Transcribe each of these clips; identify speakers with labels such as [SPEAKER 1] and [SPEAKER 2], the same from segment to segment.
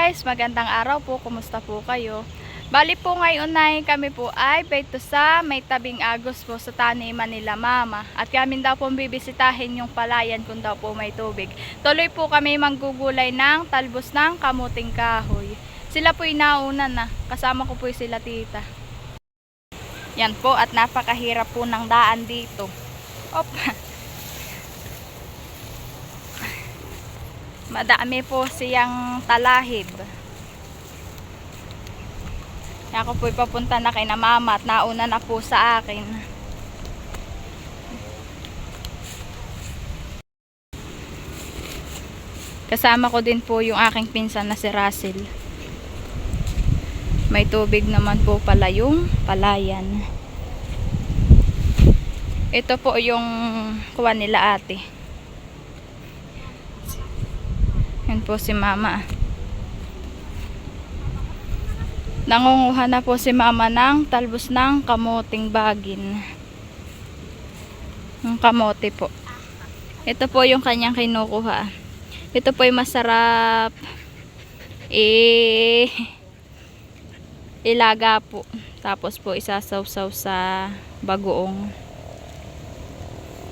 [SPEAKER 1] guys, magandang araw po. Kumusta po kayo? Bali po ngayon ay kami po ay pwede sa may tabing agos po sa taniman nila mama. At kami daw po bibisitahin yung palayan kung daw po may tubig. Tuloy po kami manggugulay ng talbos ng kamuting kahoy. Sila po inauna na. Kasama ko po sila tita. Yan po at napakahirap po ng daan dito. Opa. Madami po siyang talahib. Ako po'y papunta na kay na mama at nauna na po sa akin. Kasama ko din po yung aking pinsan na si Russell. May tubig naman po pala yung palayan. Ito po yung kuha nila ate. Yan po si mama. Nangunguha na po si mama ng talbos ng kamoting bagin. Yung kamote po. Ito po yung kanyang kinukuha. Ito po yung masarap ilaga po. Tapos po isasawsaw sa bagoong.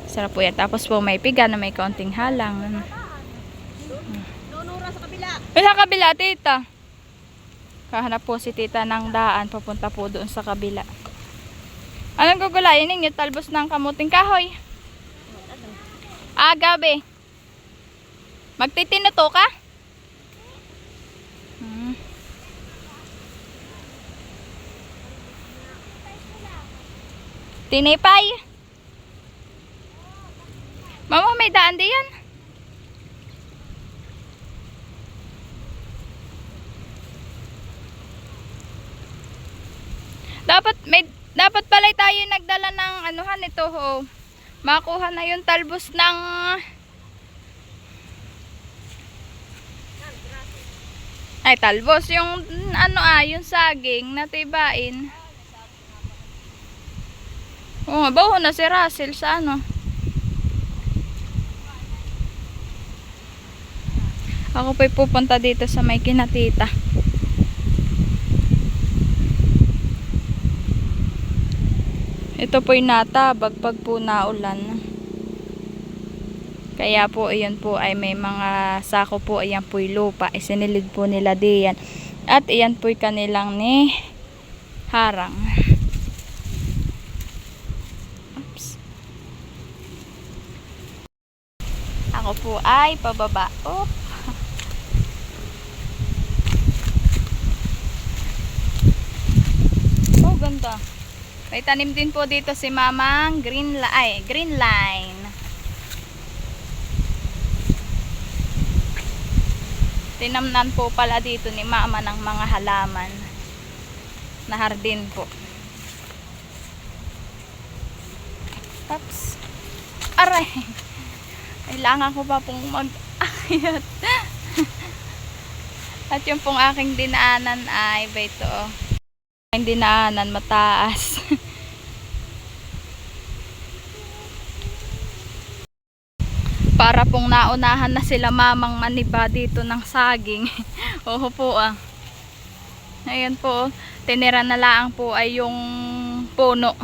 [SPEAKER 1] Sarap po yan. Tapos po may piga na may kaunting halang. Sa kabila, tita. Kahanap po si tita ng daan. Papunta po doon sa kabila. Anong gugulayin ninyo? Talbos ng kamuting kahoy. Gabi. Magtitinuto ka? Tinipay. Mama, may daan diyan. Dapat pala tayo nagdala ng anuhan ito ho. Makuha na yung talbos ng talbos yung yung saging na tibain. Baho na si Russell sa ano. Ako po'y pupunta dito sa may kinatita. Ito po'y natabag pag po naulan. Kaya po iyon po ay may mga sako po. Ayan po'y lupa. Isinilid po nila diyan. At iyan po'y kanilang ni harang. Oops. Ako po ay pababa. Oh. Oh, ganda. May tanim din po dito si mamang green line. Tinamnan po pala dito ni mama ng mga halaman na hardin po. Oops. Aray. Kailangan ko pa pong mag-akyat. At yung pong aking dinaanan ay ito. Hindi dinaanan mataas. Para pong naunahan na sila mamang maniba dito ng saging. Oho po Ayan po, tinira na lang po ay yung puno.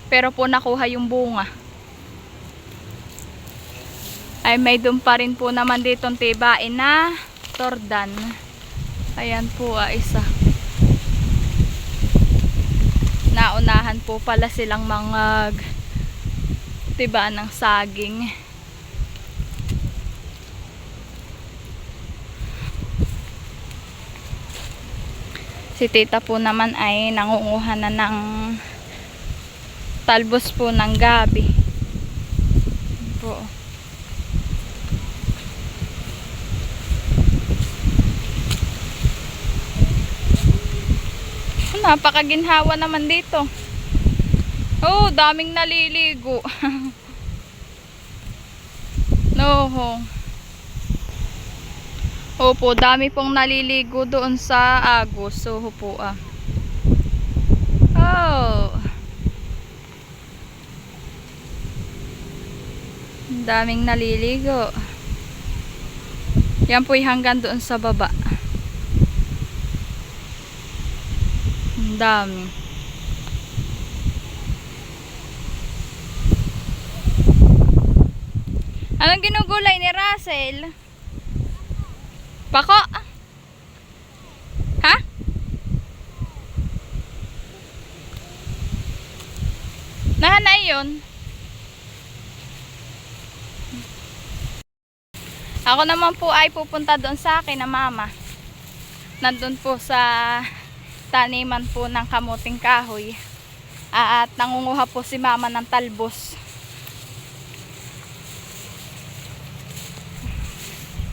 [SPEAKER 1] Pero po nakuha yung bunga. Ay may doon pa rin po naman ditong tibain na tordan. Ayan po isa. Naunahan po pala silang mga tiba ng saging. Si tita po naman ay nangunguha na ng talbos po ng gabi po. Napakaginhawa naman dito. Oh, daming naliligo. No. Opo, dami pong naliligo doon sa agos. So, po Oh. Daming naliligo. Yan po'y hanggang doon sa baba. Ang dami. Anong ginugulay ni Russell? Pako? Ha? Nahanay yun. Ako naman po ay pupunta doon sa akin na mama. Nandun po sa taniman po ng kamuting kahoy. At nangunguha po si mama ng talbos.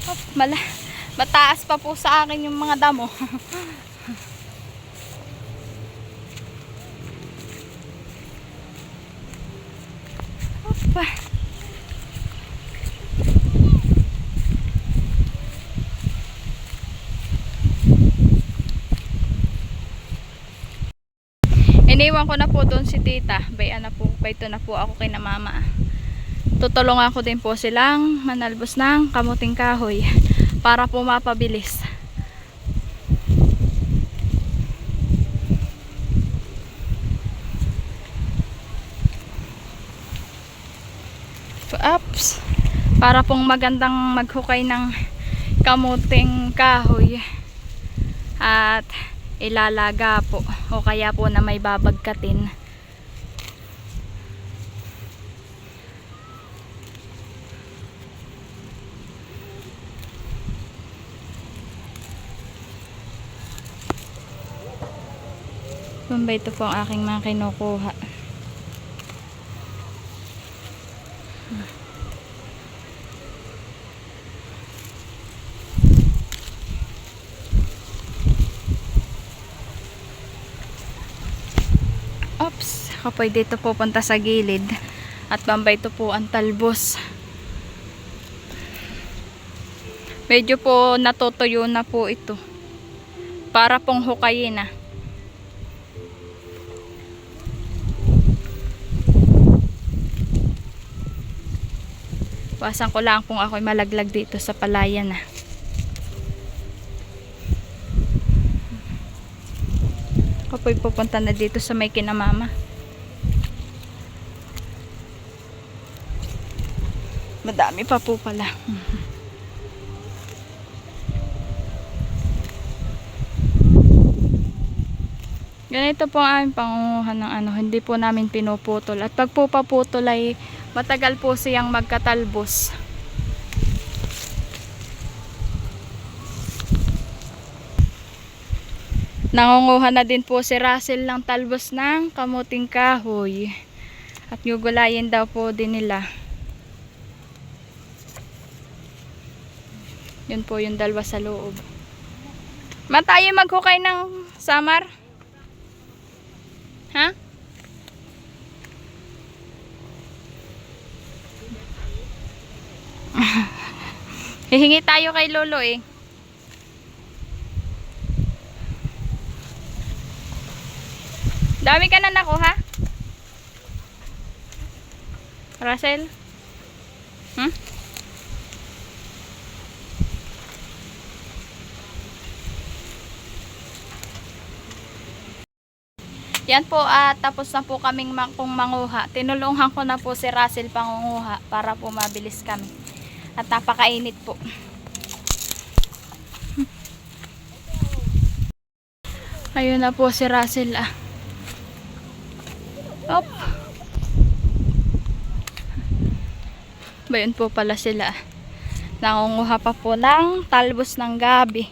[SPEAKER 1] Oh, mataas pa po sa akin yung mga damo. Opa. Iniwan ko na po doon si tita. Bayto na po ako kay na mama. Tutulungan ko din po silang manalbos ng kamuting kahoy para po mapabilis. Oops. Para pong magandang maghukay ng kamuting kahoy at ilalaga po o kaya po na may babagkatin. Kumbay ito po ang aking mga kinukuha. Oops, kapoy dito pupunta sa gilid at bambay ito po ang talbos. Medyo po natutuyo na po ito para pong hukayin na. Wasan ko lang kung ako'y malaglag dito sa palayan na. Kapoy pupunta na dito sa may kinamama. Madami pa po pala. Ganito po ang aming pangunguhan ng hindi po namin pinuputol. At pag po paputol ay matagal po siyang magkatalbos. Nangunguha na din po si Russell ng talbos ng kamuting kahoy. At gugulayin daw po din nila. Yun po yung dalawa sa loob. Matayo maghukay ng samar? Ha? Hihingi tayo kay Lolo eh. Dami ka na nakuha? Russell? Yan po at tapos na po kaming manguha. Tinulungan ko na po si Russell pangunguha para po mabilis kami. At napakainit po. Ayun na po si Russell ah. Op. Bayon po pala sila. Nangunguha pa po ng talbos ng gabi.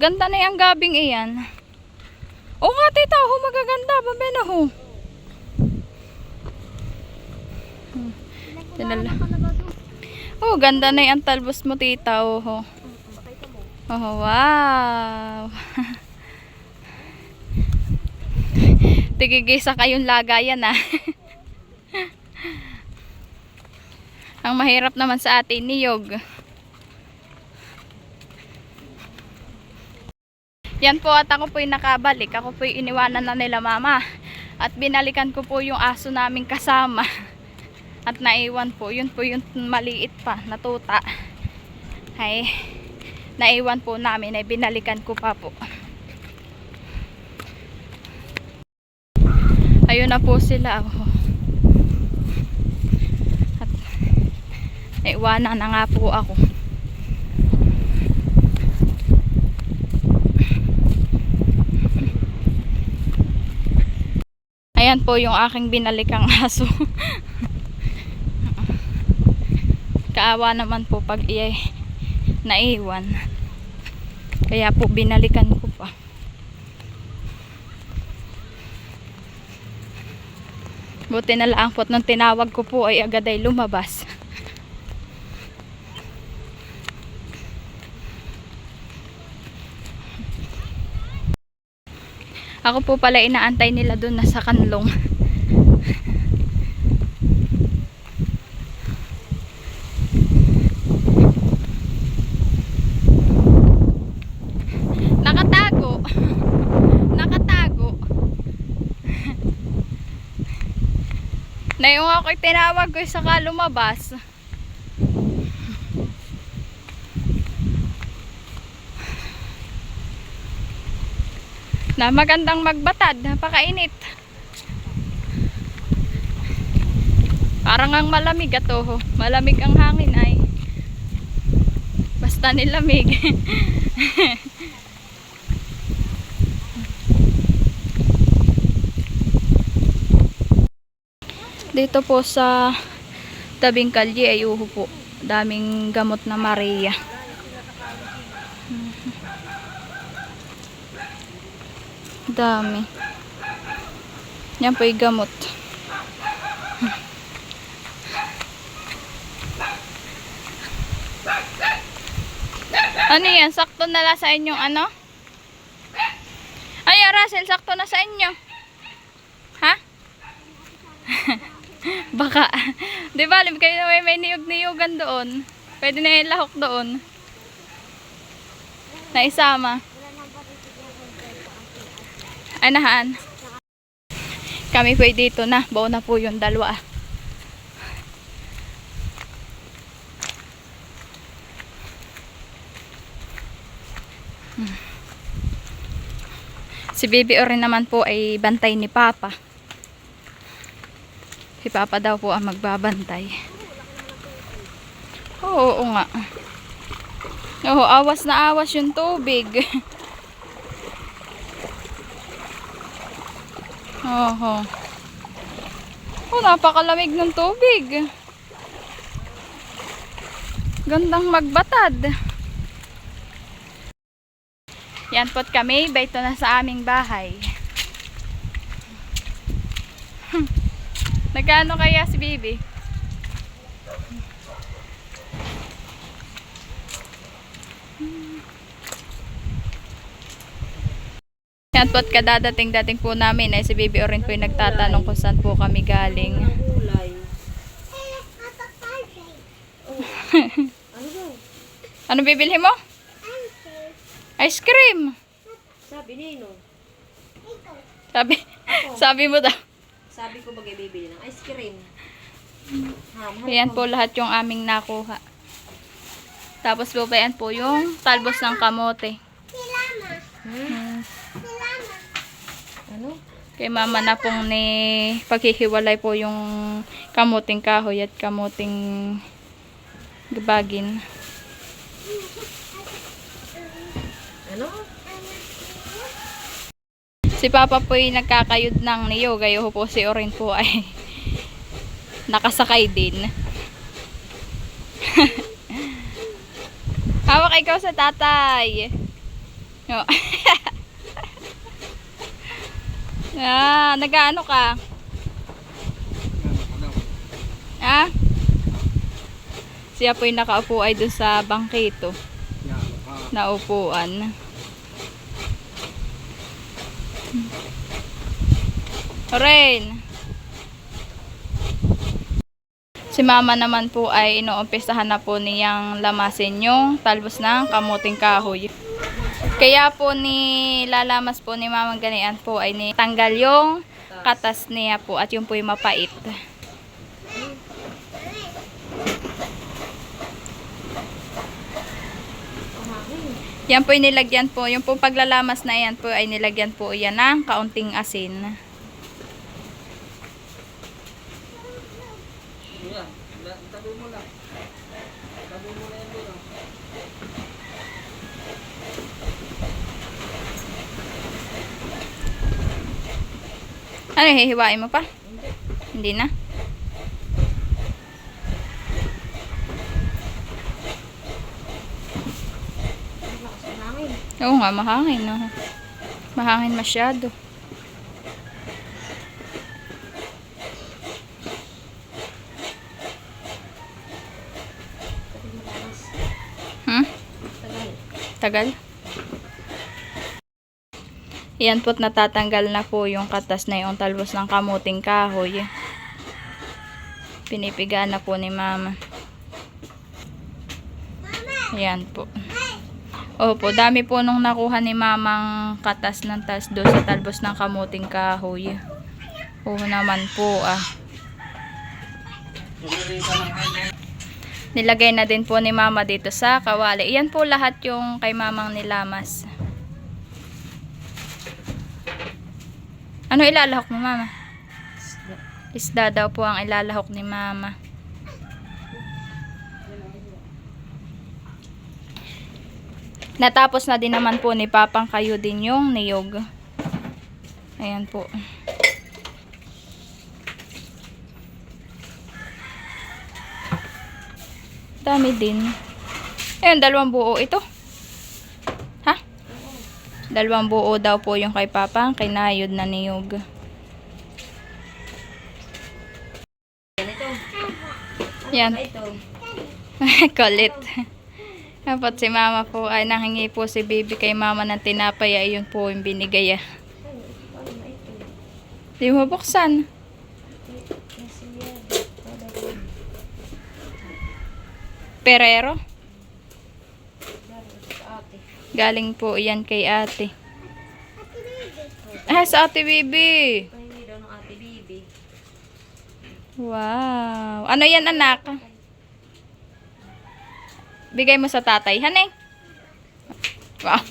[SPEAKER 1] Ganda na yung gabing iyan. Oo nga tita, magaganda. Babena ho. Oh, ganda na yung talbos mo tita. Oh, wow. Tigigisa kayong lagayan ah. Ang mahirap naman sa atin niyog. Yan po at ako po'y nakabalik. Ako po'y iniwanan na nila mama. At binalikan ko po yung aso naming kasama. At naiwan po. Yun po yung maliit pa na tuta. Ay, naiwan po namin. Ay binalikan ko pa po. Ayun na po sila. Oh. At naiwanan na nga po ako. Ayan po yung aking binalikang aso. Kaawa naman po pag iyay naiwan. Kaya po binalikan ko pa. Buti na lang po nung tinawag ko po ay agad ay lumabas. Ako po pala inaantay nila doon na sa kanlong. Nakatago. Nakatago. Na yung ako'y tinawag ko saka lumabas. Na magandang magbatad, napakainit. Parang ang malamig ato. Malamig ang hangin ay. Basta nilamig. Dito po sa tabing kalye ay uho po. Daming gamot na Maria. Dami. Yan po yung gamot. Ano yan? Sakto na lang sa inyong ano? Ay, Russell, sakto na sa inyo. Ha? Baka. Di ba, kayo may niyog-niyugan doon. Pwede na yung lahok doon. Naisama. Anahan. Kami po dito na. Buo na po yung dalawa. Si Baby Orin naman po ay bantay ni Papa. Si Papa daw po ang magbabantay. Oo nga. Oo, awas na awas yung tubig. Oho. Oh, napakalamig ng tubig. Gandang magbatad. Yan po't kami, baito na sa aming bahay. Nagkano kaya si Bibi? Yan po't kadadating-dating po namin ay si Baby Orin po yung nagtatanong kung saan po kami galing. Ano bibili mo? Ice cream.
[SPEAKER 2] Sabi nino.
[SPEAKER 1] Sabi mo daw.
[SPEAKER 2] Sabi ko bagay bibili ng ice cream.
[SPEAKER 1] Ayan po lahat yung aming nakuha. Tapos po pa yan po yung talbos ng kamote.
[SPEAKER 2] Ano?
[SPEAKER 1] Kay mama na pong ni paghihiwalay po yung kamuting kahoy at kamuting gabagin.
[SPEAKER 2] Ano?
[SPEAKER 1] Si Papa po ay nagkakayod ng niyo. Gayo po si Orin po ay nakasakay din. Hawak ikaw sa tatay. No. Nag-ano ka? Siya po ay nakaupo ay doon sa bangkito. Naupuan. Orin. Si mama naman po ay inuumpisahan na po niyang lamasin yung talbos ng kamuting kahoy. Kaya po ni lalamas po ni Mamang Ganian po ay tanggal yung katas niya po at yung po yung mapait. Yan po yung nilagyan po, yung po paglalamas na yan po ay nilagyan po yan ng kaunting asin. Ano, hihiwain mo pa? Hindi na?
[SPEAKER 2] Lakas ng hangin.
[SPEAKER 1] Oo nga, mahangin. No? Mahangin masyado.
[SPEAKER 2] Pati malakas.
[SPEAKER 1] Hmm?
[SPEAKER 2] Tagal.
[SPEAKER 1] Tagal? Yan po't natatanggal na po yung katas na yung talbos ng kamuting kahoy. Pinipigaan na po ni mama. Yan po. Opo, dami po nung nakuha ni mamang katas ng do sa talbos ng kamuting kahoy. Oo naman po Nilagay na din po ni mama dito sa kawali. Yan po lahat yung kay mamang nilamas. Ano ilalahok mo, mama? Isda daw po ang ilalahok ni mama. Natapos na din naman po ni papang kayo din yung niyog. Ayan po. Dami din. Ayan, 2 buo ito. Ha? 2 buo daw po yung kay papang kinayod na niyog.
[SPEAKER 2] Ganito.
[SPEAKER 1] Yan.
[SPEAKER 2] Ito.
[SPEAKER 1] Kulit. Dapat si mama po ay nanghingi po si baby kay mama ng tinapay, ayun po yung binigay.
[SPEAKER 2] Ano na ito?
[SPEAKER 1] Di mo buksan. Perero. Galing po yan kay ate. Sa ate Bibi.
[SPEAKER 2] Pahingi daw ng ate Bibi.
[SPEAKER 1] Wow. Ano yan, anak? Bigay mo sa tatay. Haneng. Wow.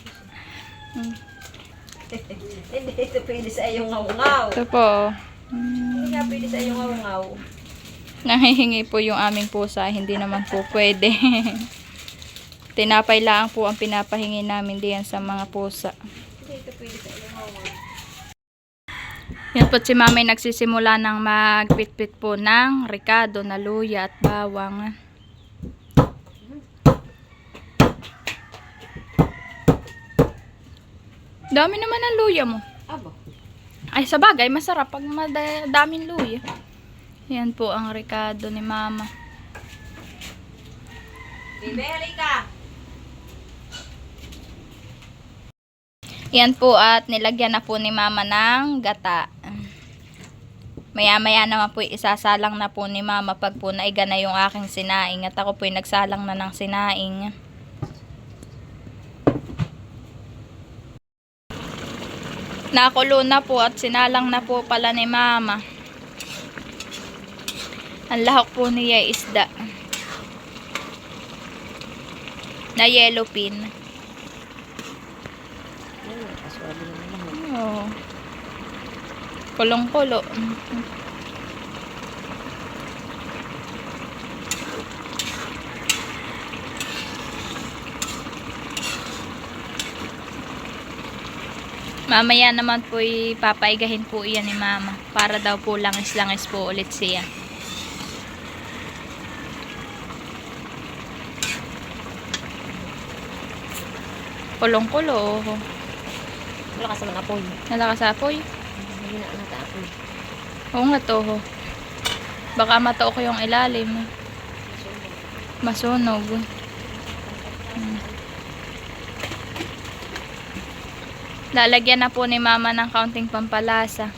[SPEAKER 2] Hindi ito pwede sa iyong ngaw-ngaw.
[SPEAKER 1] Ito po.
[SPEAKER 2] Hindi nga pwede sa iyong ngaw-ngaw.
[SPEAKER 1] Nanghihingi po yung aming pusa. Hindi naman po pwede. Tinapay lang po ang pinapahingi namin diyan sa mga pusa.
[SPEAKER 2] Hindi ito pwede sa iyong ngaw-ngaw.
[SPEAKER 1] Yan po si mama ay nagsisimula ng magpitpit po ng ricado na luya at bawang. Dami naman ang luya mo.
[SPEAKER 2] Aba.
[SPEAKER 1] Ay, sa bagay, masarap pag madaming luya. Yan po ang ricado ni mama.
[SPEAKER 2] Bibi, halika.
[SPEAKER 1] Yan po at nilagyan na po ni mama ng gata. Maya-maya naman po isasalang na po ni mama pag po naiga na yung aking sinaing. At ako po nagsalang na ng sinaing. Nakulo na po at sinalang na po pala ni mama. Ang lahok po niya ay isda. Na yellow pin.
[SPEAKER 2] Kaswabi naman lang.
[SPEAKER 1] Oh. Kulong-kulo. Mamaya naman po papaigahin po iyan ni mama. Para daw po langis-langis po ulit siya. Kulong-kulo.
[SPEAKER 2] Malakas naman apoy.
[SPEAKER 1] Nalakas sa apoy.
[SPEAKER 2] Hindi na nata apoy.
[SPEAKER 1] Oo nga to. Baka matao ko yung ilalim. Masunog. Lalagyan na po ni mama ng kaunting pampalasa.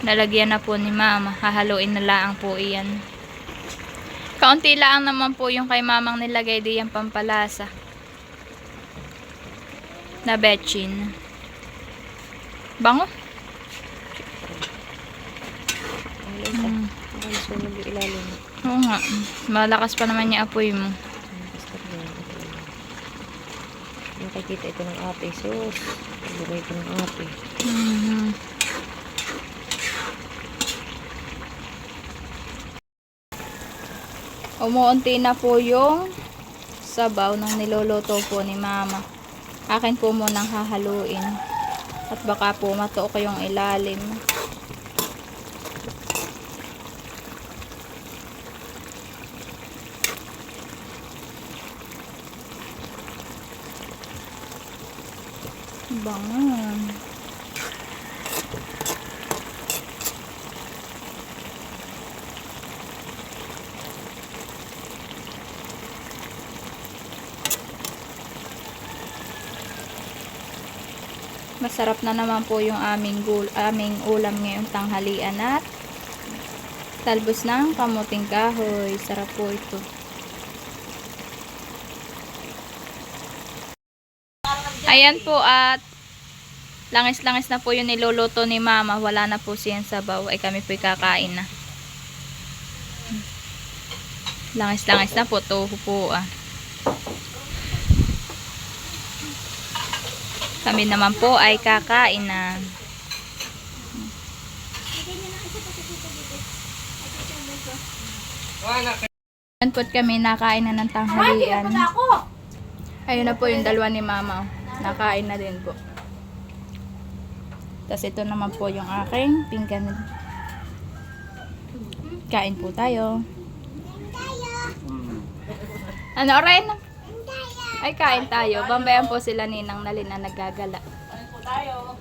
[SPEAKER 1] Lalagyan na po ni mama. Hahaluin na lang po iyan. Kaunti lang naman po yung kay mamang nilagay diyan pampalasa. Na betchin. Bango?
[SPEAKER 2] Ang sunog yung ilalim.
[SPEAKER 1] Oo nga. Malakas pa naman yung apoy mo.
[SPEAKER 2] Nakikita ito ng ate. Sus. Lugay ko ng ate.
[SPEAKER 1] Umuunti na po yung sabaw ng niluluto po ni Mama. Akin po munang hahaluin. At baka po matuok yung ilalim. Bangon. Masarap na naman po yung aming ulam ngayong tanghalian at talbos ng kamuting kahoy. Sarap po ito. Ayan po at langis-langis na po yung niluluto ni Mama. Wala na po siyang sabaw. Ay kami po'y kakain na. Langis-langis na po. Toho po ah. Kami naman po ay kakain na. Ayan po kami nakain na ng tanghalian. Ayun na po yung dalawa ni Mama. Nakain na din po. Tapos ito naman po yung aking pinggan. Kain po tayo. Ano rin? Ay, kain tayo. Bambayan po sila Ninang Nalin na naggagala. Kain po tayo.